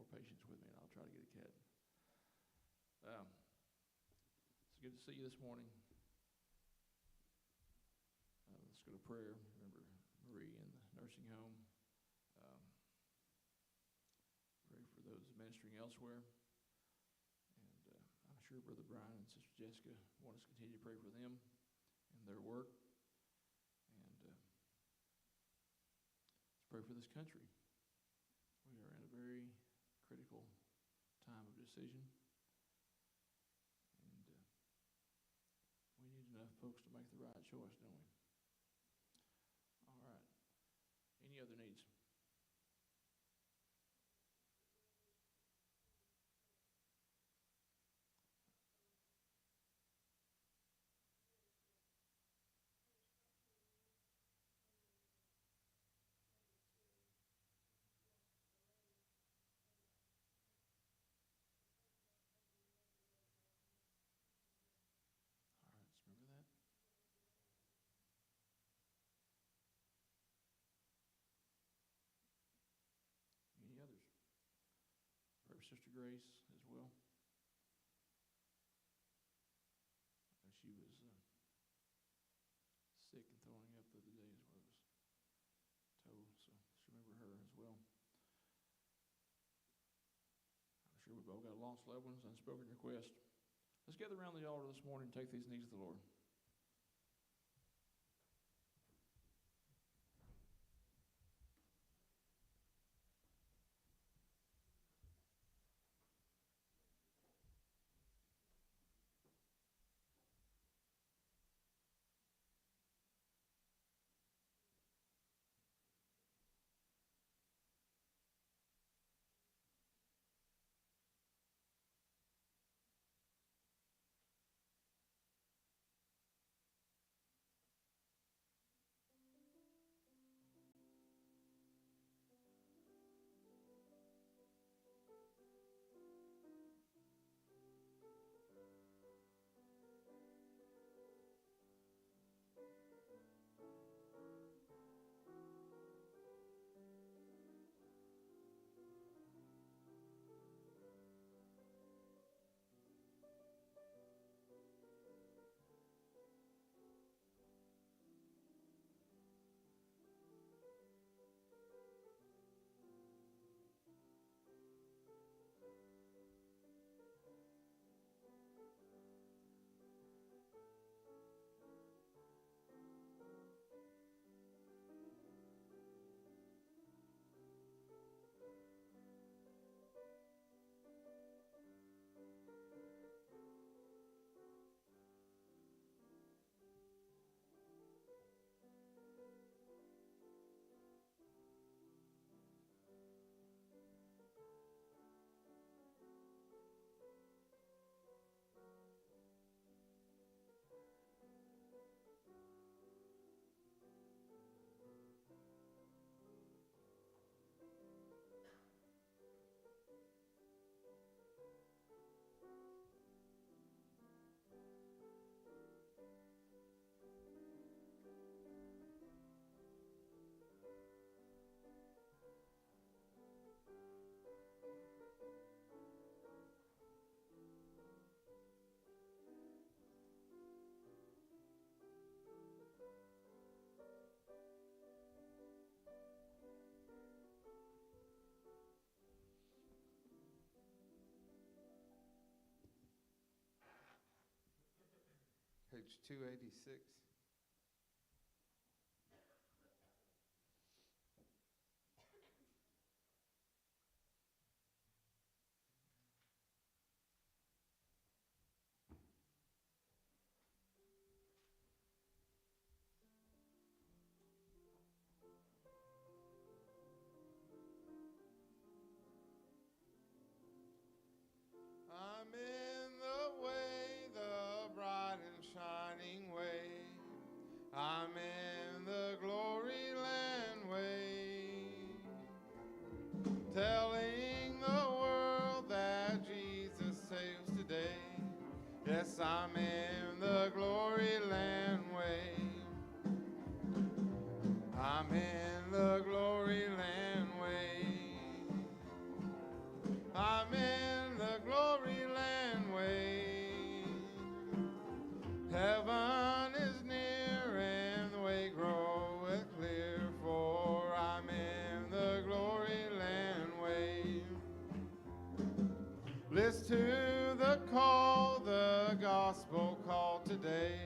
patience with me, and I'll try to get a cat. It's good to see you this morning. Let's go to prayer. Remember Marie in the nursing home. Pray for those ministering elsewhere. And I'm sure Brother Brian and Sister Jessica want us to continue to pray for them and their work. And let's pray for this country. We are in a very critical time of decision. And we need enough folks to make the right choice, don't we? All right. Any other needs? All right, let's remember that. Any others? Pray for Sister Grace as well. She was sick and throwing up the other day is what I was told, so let's remember her as well. I'm sure we've all got lost loved ones, unspoken requests. Let's gather around the altar this morning and take these needs to the Lord. Page 286. I'm in the way, the bright and shining way. I'm in the glory land way, telling the world that Jesus saves today. Yes, I'm in the glory land way. I'm in the glory land way. Listen to the call, the gospel call today.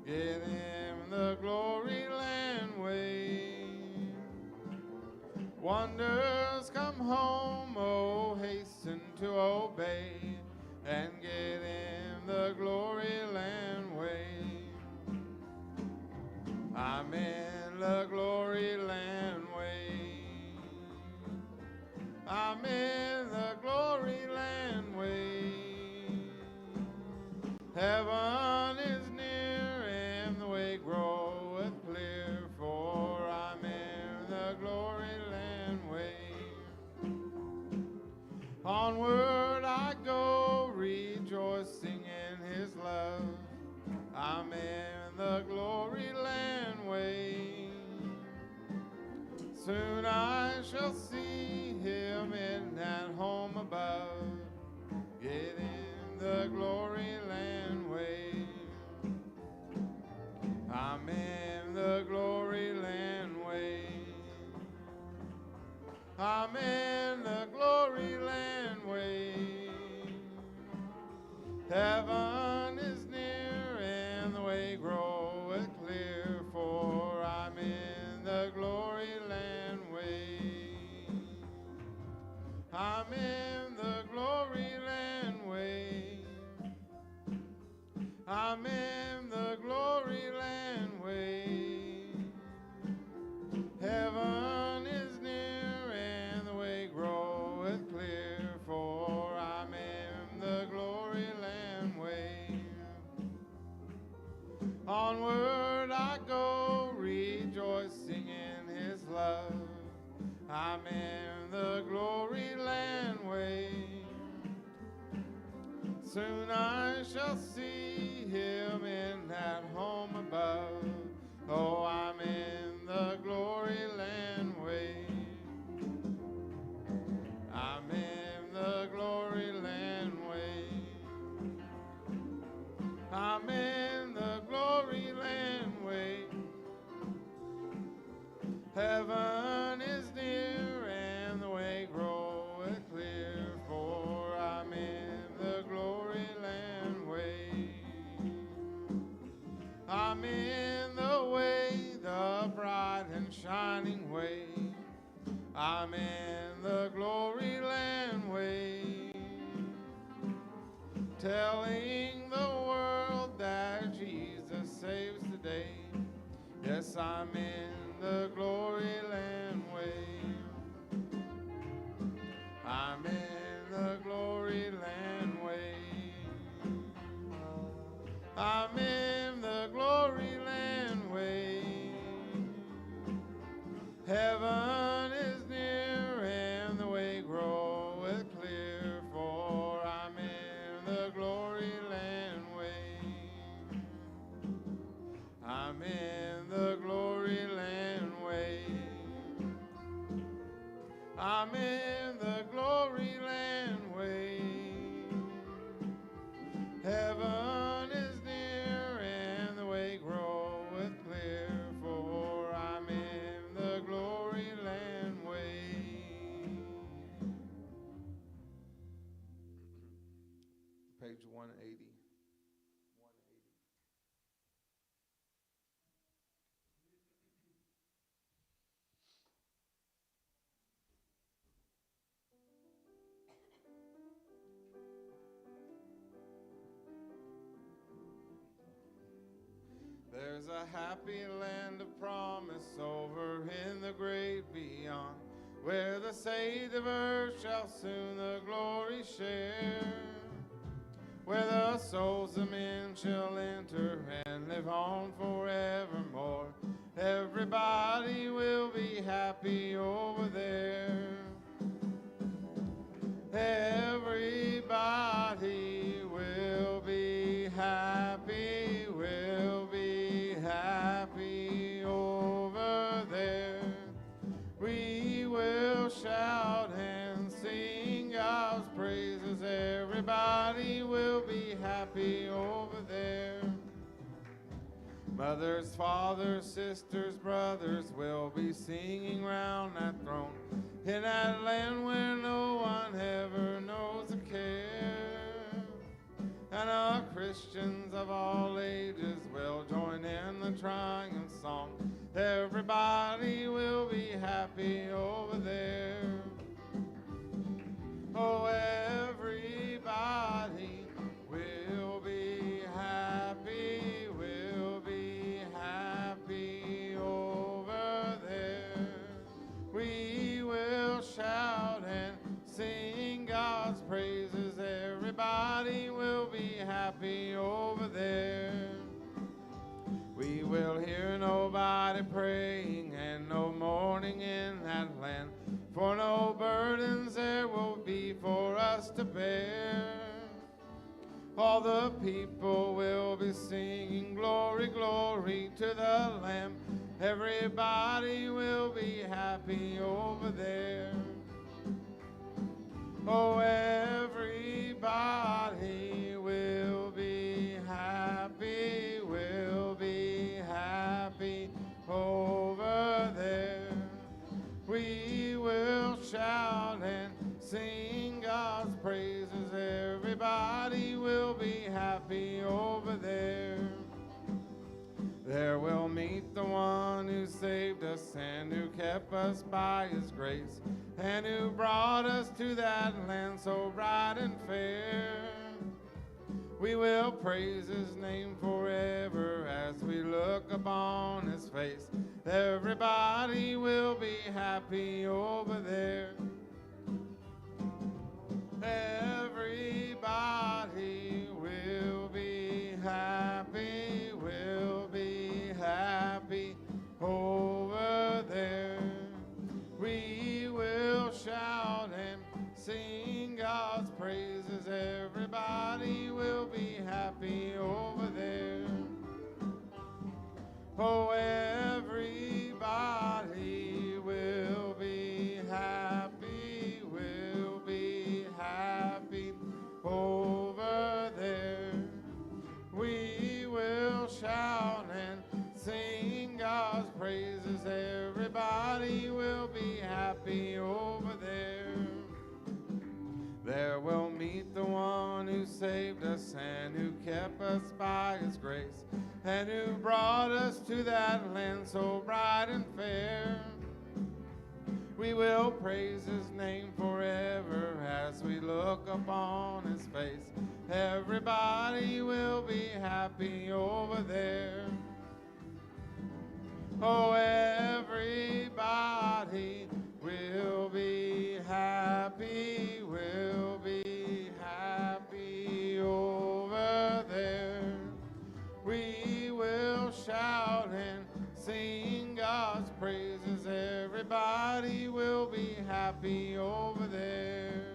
Get in the glory land way. Wonders come home, oh, hasten to obey and get in the glory land way. I'm in the glory land way. I'm in the glory land way. Heaven is near and the way groweth clear, for I'm in the glory land way. Onward I go, rejoicing in his love. I'm in the glory land way. Soon I shall see him in that home above. Get in the glory land way. I'm in the glory land way. I'm in the glory land way. Heaven is near and the way groweth clear, for I'm in the glory land way. I'm in the glory land way. I'm in the glory land way. Heaven is near and the way groweth clear, for I'm in the glory land way. Onward I go, rejoicing in his love. I'm in the glory land way. Soon I shall see him in that home above. Oh, I'm in the glory land way. I'm in the glory land way. I'm in the glory land way. Heaven is near and the way groweth clear, for I'm in the glory land way. I'm in the way, the bright and shining way. I'm in the glory land way. Telling the world that Jesus saves today. Yes, I'm in the glory land way. I'm in the glory land way. I'm in the glory land way. Heaven is near and the way groweth clear, for I'm in the glory land way. I'm in the glory land way. I'm in the glory land way. Heaven is near and the way groweth clear, for I'm in the glory land way. Page 180. There's a happy land of promise over in the great beyond, where the saved of earth shall soon the glory share, where the souls of men shall enter and live on forevermore. Everybody will be happy over there. Everybody will be happy, over there. We will shout and sing God's praises. Everybody will be happy over there. Mothers, fathers, sisters, brothers will be singing round that throne, in that land where no one ever knows a care. us to bear. All the people will be singing glory, glory to the Lamb. Everybody will be happy over there. Oh, everybody will be happy over there. We will shout and sing God's praises. Everybody will be happy over there. There we'll meet the one who saved us and who kept us by his grace and who brought us to that land so bright and fair. We will praise his name forever as we look upon his face. Everybody will be happy over there. Everybody will be happy over there. We will shout and sing God's praises. Everybody will be happy over there. Oh, everybody will be happy over there. We will shout and sing God's praises. Everybody will be happy over there. There we'll meet the one who saved us and who kept us by his grace and who brought us to that land so bright and fair. We will praise his name forever as we look upon his face. Everybody will be happy over there. Oh, everybody will be happy over there. We will shout and sing God's praises. Everybody will be happy over there.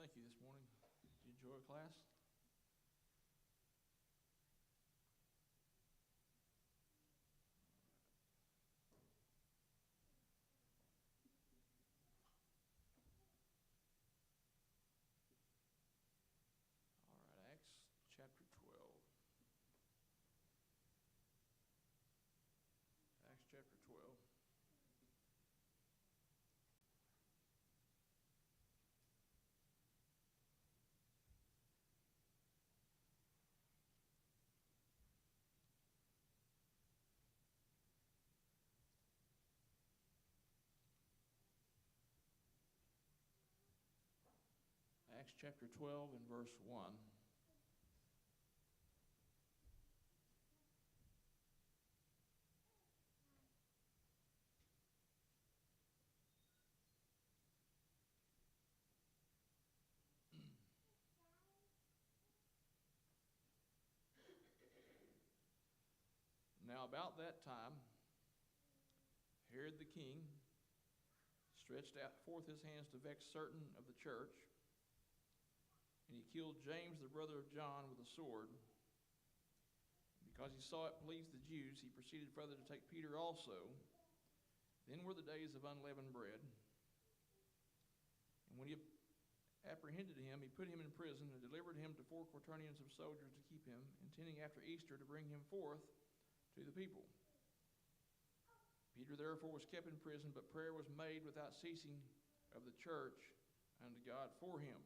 Thank you this morning. Did you enjoy class? All right, Acts chapter 12. Acts chapter 12. Acts chapter 12 and verse 1. Now about that time, Herod the king stretched out forth his hands to vex certain of the church, and he killed James, the brother of John, with a sword. Because he saw it pleased the Jews, he proceeded further to take Peter also. Then were the days of unleavened bread. And when he apprehended him, he put him in prison and delivered him to 4 quaternions of soldiers to keep him, intending after Easter to bring him forth to the people. Peter therefore was kept in prison, but prayer was made without ceasing of the church unto God for him.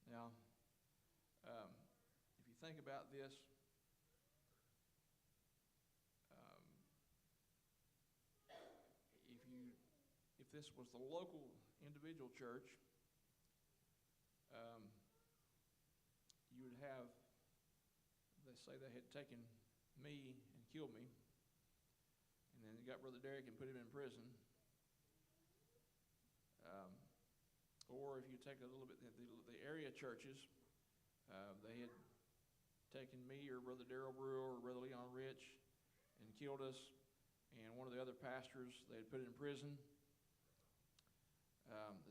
Now, if you think about this, if this was the local individual church, you would have, they say they had taken me and killed me, and then they got Brother Derek and put him in prison. Or if you take a little bit, the area churches, they had taken me or Brother Darrell Brewer or Brother Leon Rich and killed us, and one of the other pastors they had put in prison.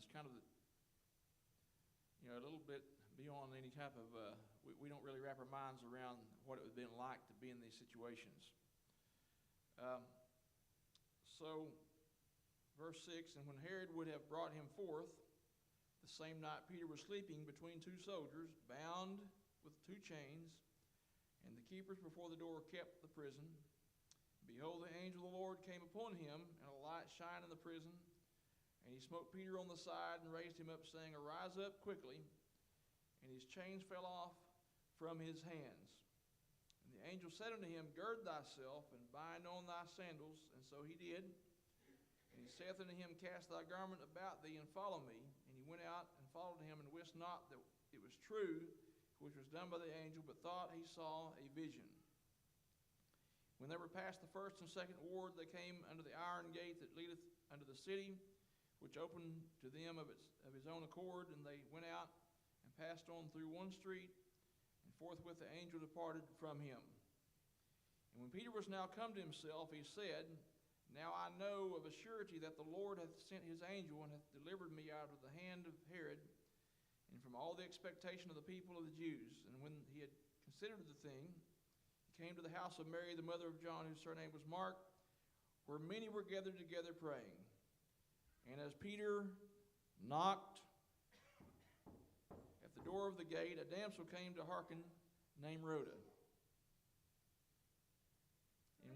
It's kind of, a little bit beyond any type of, we don't really wrap our minds around what it would have been like to be in these situations. So, verse 6, and when Herod would have brought him forth, the same night Peter was sleeping between 2 soldiers, bound with 2 chains, and the keepers before the door kept the prison. Behold, the angel of the Lord came upon him, and a light shined in the prison. And he smote Peter on the side and raised him up, saying, Arise up quickly. And his chains fell off from his hands. And the angel said unto him, Gird thyself, and bind on thy sandals. And so he did. And he saith unto him, Cast thy garment about thee, and follow me. And he went out and followed him, and wist not that it was true, which was done by the angel, but thought he saw a vision. When they were past the first and second ward, they came unto the iron gate that leadeth unto the city, which opened to them of his own accord, and they went out and passed on through one street, and forthwith the angel departed from him. And when Peter was now come to himself, he said, Now I know of a surety that the Lord hath sent his angel, and hath delivered me out of the hand of Herod, and from all the expectation of the people of the Jews. And when he had considered the thing, he came to the house of Mary, the mother of John, whose surname was Mark, where many were gathered together praying. And as Peter knocked at the door of the gate, a damsel came to hearken, named Rhoda. And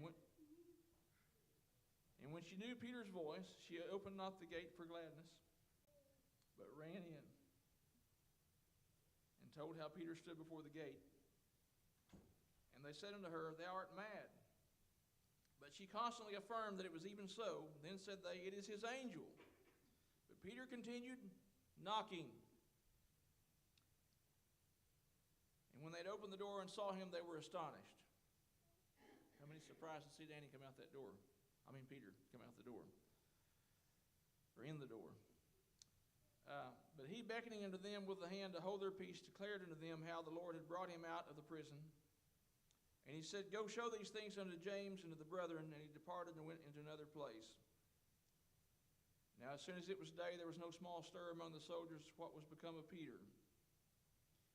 when she knew Peter's voice, she opened not the gate for gladness, but ran in and told how Peter stood before the gate. And they said unto her, Thou art mad. But she constantly affirmed that it was even so. Then said they, It is his angel. But Peter continued knocking. And when they'd opened the door and saw him, they were astonished. How many surprised to see Danny come out that door? Peter come out the door. Or in the door. But he, beckoning unto them with the hand to hold their peace, declared unto them how the Lord had brought him out of the prison. And he said, Go show these things unto James and to the brethren. And he departed and went into another place. Now, as soon as it was day, there was no small stir among the soldiers what was become of Peter.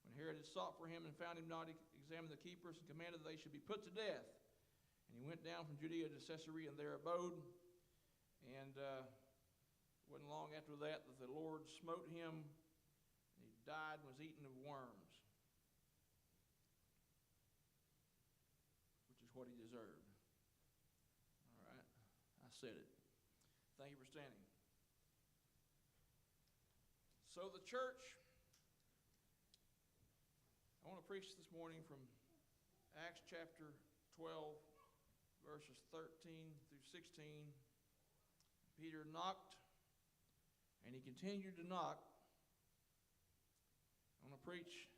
When Herod had sought for him and found him not, he examined the keepers and commanded that they should be put to death. And he went down from Judea to Caesarea and there abode. And it wasn't long after that the Lord smote him, and he died and was eaten of worms, which is what he deserved. All right, I said it. Thank you for standing. So the church, I want to preach this morning from Acts chapter 12, verses 13 through 16. Peter knocked, and he continued to knock. I want to preach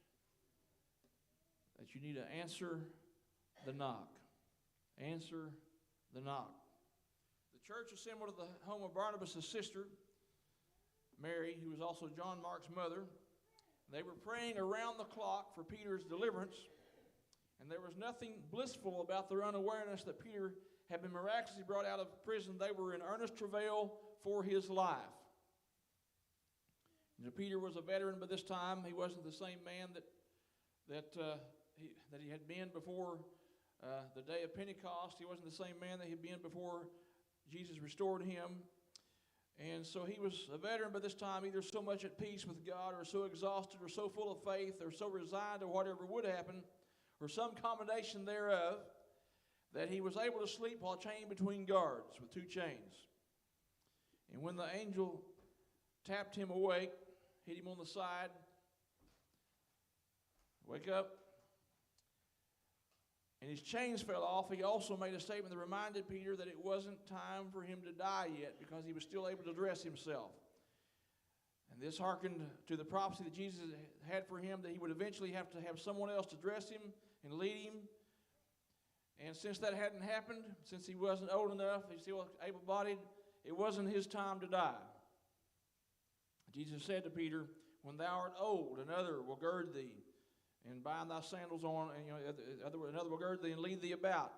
that you need to answer the knock. Answer the knock. The church assembled at the home of Barnabas' sister, Mary, who was also John Mark's mother. They were praying around the clock for Peter's deliverance, and there was nothing blissful about their unawareness that Peter had been miraculously brought out of prison. They were in earnest travail for his life. And Peter was a veteran by this time. He wasn't the same man that he had been before the day of Pentecost. He wasn't the same man that he had been before Jesus restored him. And so he was a veteran by this time, either so much at peace with God, or so exhausted, or so full of faith, or so resigned to whatever would happen, or some combination thereof, that he was able to sleep while chained between guards with two chains. And when the angel tapped him awake, hit him on the side, wake up, and his chains fell off, he also made a statement that reminded Peter that it wasn't time for him to die yet, because he was still able to dress himself. And this hearkened to the prophecy that Jesus had for him, that he would eventually have to have someone else to dress him and lead him. And since that hadn't happened, since he wasn't old enough, he's still able-bodied, it wasn't his time to die. Jesus said to Peter, "When thou art old, another will gird thee, and bind thy sandals on, and another will gird thee and lead thee about."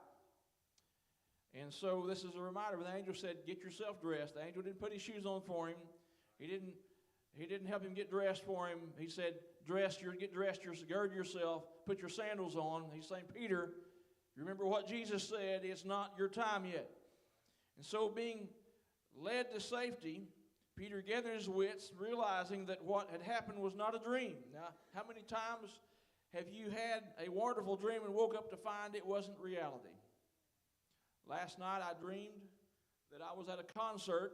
And so this is a reminder. When the angel said, "Get yourself dressed," the angel didn't put his shoes on for him. He didn't help him get dressed for him. He said, get dressed, gird yourself, put your sandals on. He's saying, Peter, remember what Jesus said, it's not your time yet. And so being led to safety, Peter gathered his wits, realizing that what had happened was not a dream. Now, how many times have you had a wonderful dream and woke up to find it wasn't reality? Last night I dreamed that I was at a concert,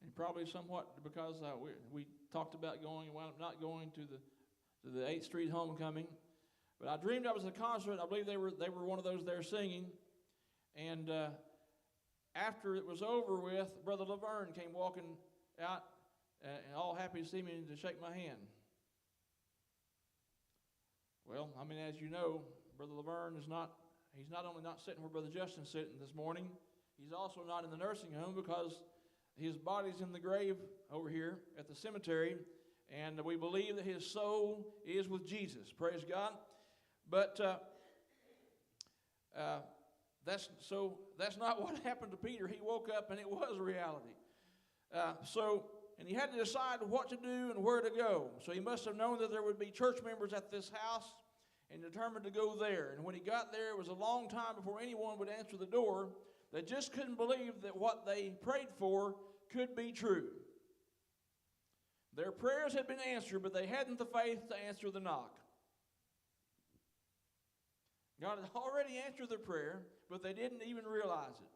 and probably somewhat because we talked about going and wound up not going to the 8th Street homecoming. But I dreamed I was at a concert. I believe they were one of those there singing. And after it was over with, Brother Laverne came walking out, and all happy to see me and to shake my hand. Well, I mean, as you know, Brother Laverne he's not only not sitting where Brother Justin's sitting this morning, he's also not in the nursing home, because his body's in the grave over here at the cemetery, and we believe that his soul is with Jesus. Praise God. But that's not what happened to Peter. He woke up and it was reality. And he had to decide what to do and where to go. So he must have known that there would be church members at this house, and determined to go there. And when he got there, it was a long time before anyone would answer the door. They just couldn't believe that what they prayed for could be true. Their prayers had been answered, but they hadn't the faith to answer the knock. God had already answered their prayer, but they didn't even realize it.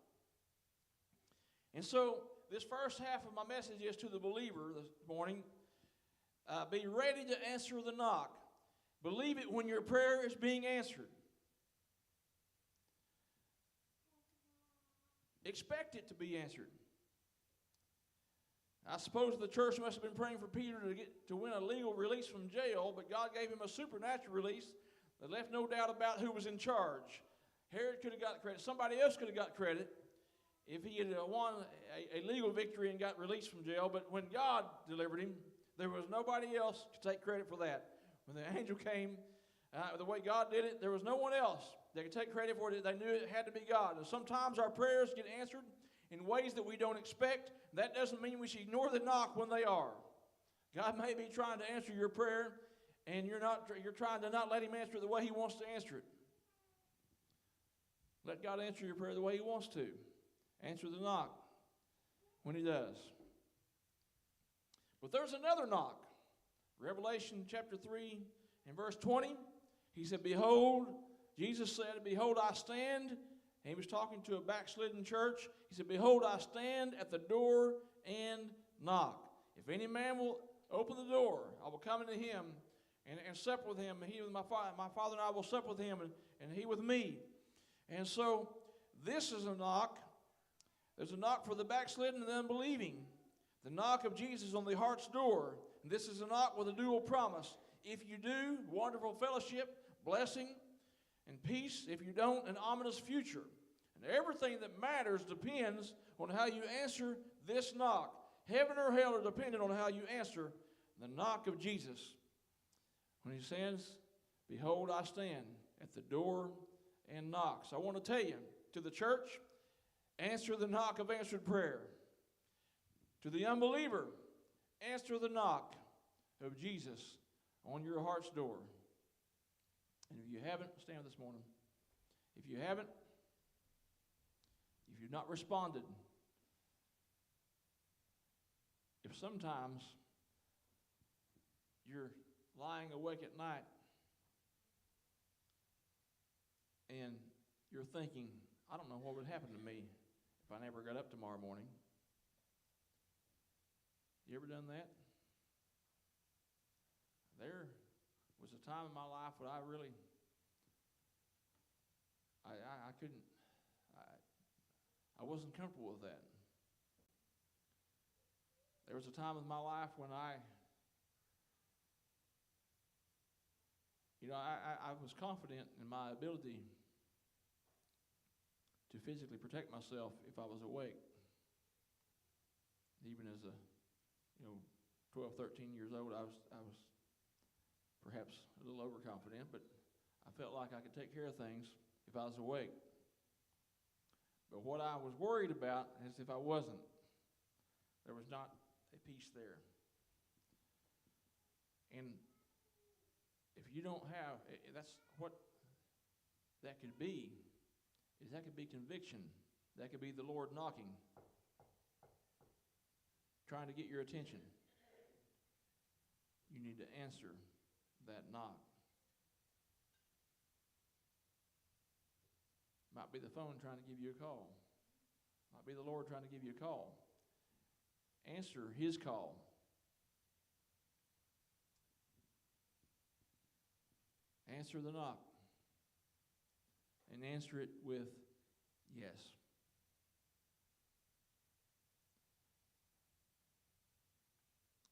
And so this first half of my message is to the believer this morning. Be ready to answer the knock. Believe it when your prayer is being answered. Expect it to be answered. I suppose the church must have been praying for Peter to win a legal release from jail, but God gave him a supernatural release that left no doubt about who was in charge. Herod could have got credit. Somebody else could have got credit if he had won a legal victory and got released from jail. But when God delivered him, there was nobody else to take credit for that. When the angel came, the way God did it, there was no one else that could take credit for it. They knew it had to be God. And sometimes our prayers get answered in ways that we don't expect. That doesn't mean we should ignore the knock when they are. God may be trying to answer your prayer, and you're trying to not let Him answer it the way He wants to answer it. Let God answer your prayer the way He wants to. Answer the knock when He does. But there's another knock. Revelation chapter 3 and verse 20, He said, behold, Jesus said, behold, I stand. And He was talking to a backslidden church. He said, behold, I stand at the door and knock. If any man will open the door, I will come into him and sup with him. And he with my Father and I will sup with him, and he with me. And so this is a knock. There's a knock for the backslidden and the unbelieving. The knock of Jesus on the heart's door. And this is a knock with a dual promise. If you do, wonderful fellowship, blessing, and peace. If you don't, an ominous future. And everything that matters depends on how you answer this knock. Heaven or hell are dependent on how you answer the knock of Jesus. When He says, behold, I stand at the door and knock. So I want to tell you, to the church, answer the knock of answered prayer. To the unbeliever, answer the knock of Jesus on your heart's door. And if you haven't, stand this morning. If you haven't, if you've not responded, if sometimes you're lying awake at night and you're thinking, I don't know what would happen to me if I never got up tomorrow morning. You ever done that? There was a time in my life when I really, I couldn't, I wasn't comfortable with that. There was a time in my life when I was confident in my ability to physically protect myself if I was awake. Even as a 12, 13 years old, I was perhaps a little overconfident, but I felt like I could take care of things if I was awake. But what I was worried about is if I wasn't. There was not a peace there. And if you don't have, that's what that could be, is that could be conviction. That could be the Lord knocking, trying to get your attention. You need to answer that knock. Might be the phone trying to give you a call. Might be the Lord trying to give you a call. Answer His call. Answer the knock. And answer it with yes.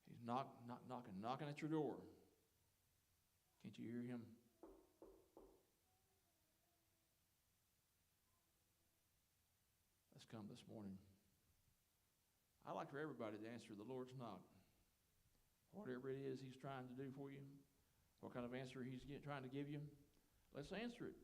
He's knocking at your door. Can't you hear Him? Let's come this morning. I'd like for everybody to answer the Lord's knock. Whatever it is He's trying to do for you, what kind of answer He's trying to give you, let's answer it.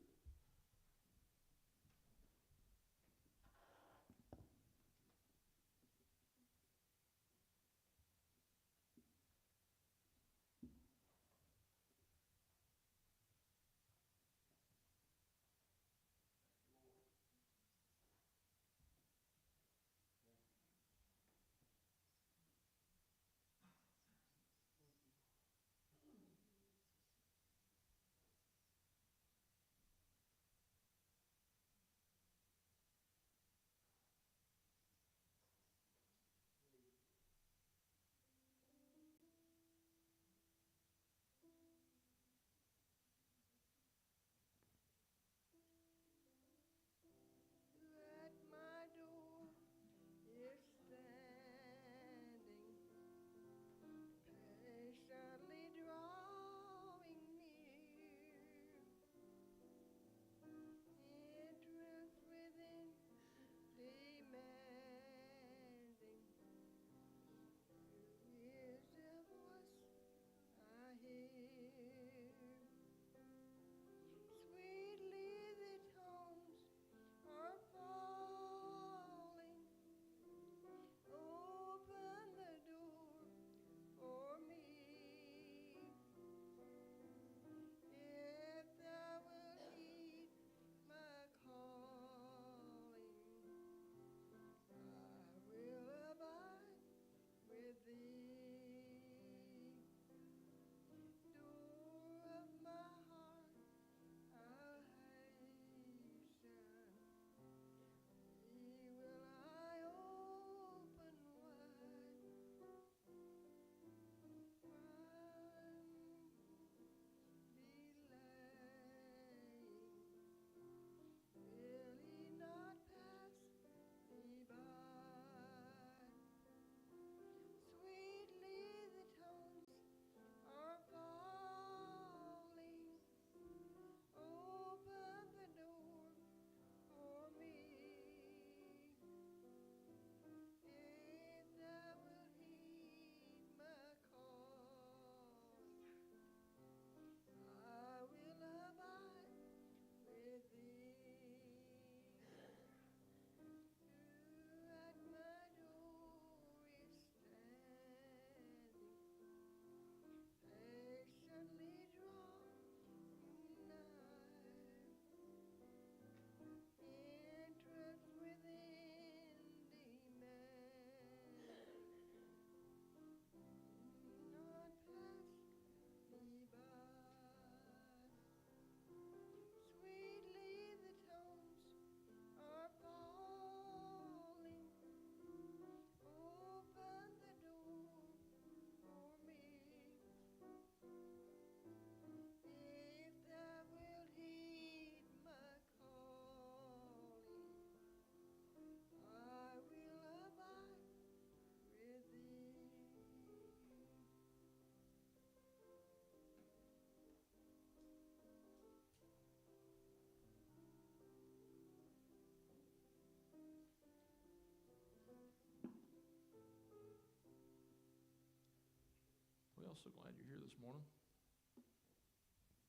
Well, so glad you're here this morning.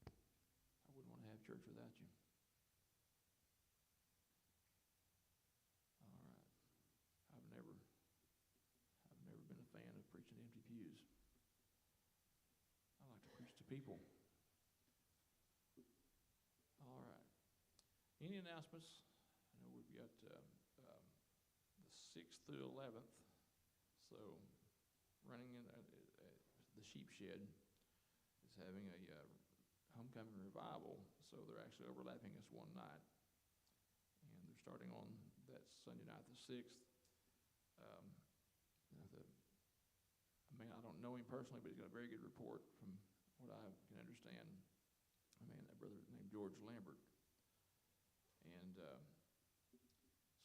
I wouldn't want to have church without you. All right. I've never been a fan of preaching to empty pews. I like to preach to people. All right. Any announcements? I know we've got the 6th through 11th. So, running in the Sheep Shed is having a homecoming revival. So they're actually overlapping us one night, and they're starting on that Sunday night, the 6th. I don't know him personally, but he's got a very good report from what I can understand. A brother named George Lambert. And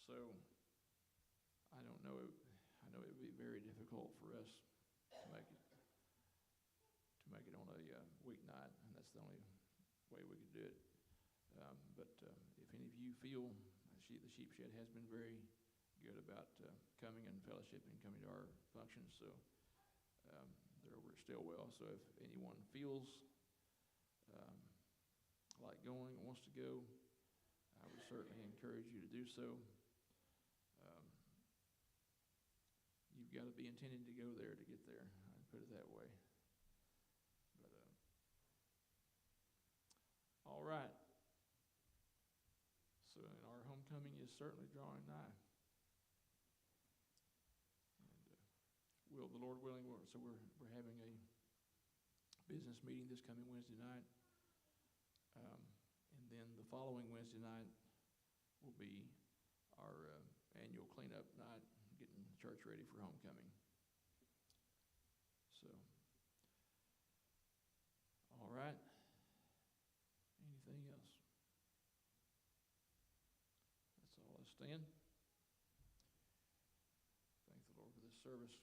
so I don't know. I know it would be very difficult for us to make it on a weeknight, and that's the only way we could do it. But if any of you feel, the Sheep Shed has been very good about coming and fellowshipping, coming to our functions. So they're over at Stillwell. So if anyone feels like going, wants to go, I would certainly encourage you to do so. You've got to be intending to go there to get there. I'd put it that way. But all right. So our homecoming is certainly drawing nigh. And the Lord willing, we're having a business meeting this coming Wednesday night. And then the following Wednesday night will be our annual cleanup night, getting the church ready for homecoming. So, all right. Anything else? That's all. Let's stand. Thank the Lord for this service.